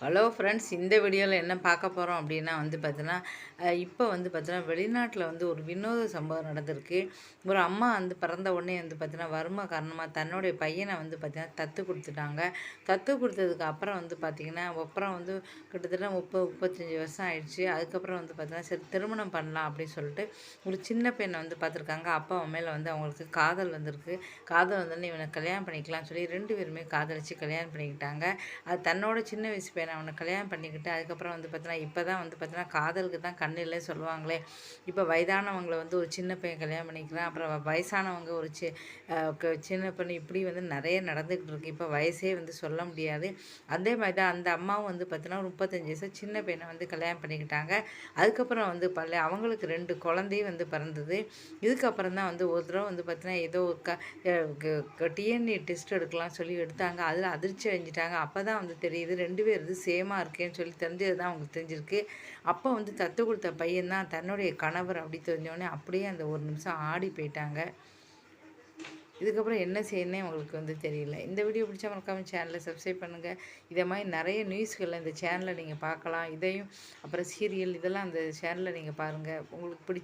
Hello friends, இந்த வீடியோவில் என்ன பார்க்க போகிறோம் அப்படின்னா இப்போ வெளிநாட்டில் ஒரு வினோத சம்பவம் நடந்திருக்கு. ஒரு அம்மா பிறந்த உடனே வறுமை காரணமாக தன்னுடைய பையனை தத்து கொடுத்துட்டாங்க. தத்து கொடுத்ததுக்கு அப்புறம் அப்புறம் கிட்டத்தட்ட 30-35 வருஷம் ஆயிடுச்சு. அதுக்கப்புறம் சரி திருமணம் பண்ணலாம் அப்படின்னு சொல்லிட்டு ஒரு சின்ன பெண்ணை பார்த்துருக்காங்க. அப்பா மேலே அவங்களுக்கு காதல் வந்திருக்கு. காதல் வந்தோடனே இவனை கல்யாணம் பண்ணிக்கலாம்னு சொல்லி 2 பேருமே காதலிச்சு கல்யாணம் பண்ணிக்கிட்டாங்க. அது தன்னோட சின்ன வயசு பையனை அவனை கல்யாணம் பண்ணிக்கிட்டு அதுக்கப்புறம் இப்போ தான் காதலுக்கு தான் கண் இல்லைன்னு சொல்லுவாங்களே. இப்போ வயதானவங்களை ஒரு சின்ன பையன் கல்யாணம் பண்ணிக்கிறான். அப்புறம் வயசானவங்க ஒரு சின்ன பொண்ணு, இப்படி நிறைய நடந்துக்கிட்டு இருக்கு. இப்போ வயசே சொல்ல முடியாது. அதே மாதிரி தான் அந்த அம்மாவும் ஒரு 35 வயசு சின்ன பையனை கல்யாணம் பண்ணிக்கிட்டாங்க. அதுக்கப்புறம் அவங்களுக்கு 2 குழந்தையும் பிறந்தது. இதுக்கப்புறம் தான் ஒரு தடவை ஏதோ டிஎன்ஏ டெஸ்ட் எடுக்கலாம்னு சொல்லி எடுத்தாங்க. அதில் அதிர்ச்சி அடைஞ்சிட்டாங்க. அப்போ தான் தெரியுது 2 பேர் சேமாக இருக்கேன்னு சொல்லி தெரிஞ்சது தான் அவங்களுக்கு தெரிஞ்சிருக்கு. அப்போ தத்து கொடுத்த பையன் தான் தன்னுடைய கணவர் அப்படி தெரிஞ்சோடனே அப்படியே அந்த ஒரு நிமிஷம் ஆடி போயிட்டாங்க. இதுக்கப்புறம் என்ன செய்யணுன்னே அவங்களுக்கு தெரியல. இந்த வீடியோ பிடிச்சா மறக்காம சேனலை சப்ஸ்கிரைப் பண்ணுங்கள். இதே மாதிரி நிறைய நியூஸ்களை இந்த சேனலில் நீங்கள் பார்க்கலாம். இதையும் அப்புறம் சீரியல் இதெல்லாம் அந்த சேனலில் நீங்கள் பாருங்கள். உங்களுக்கு பிடிச்ச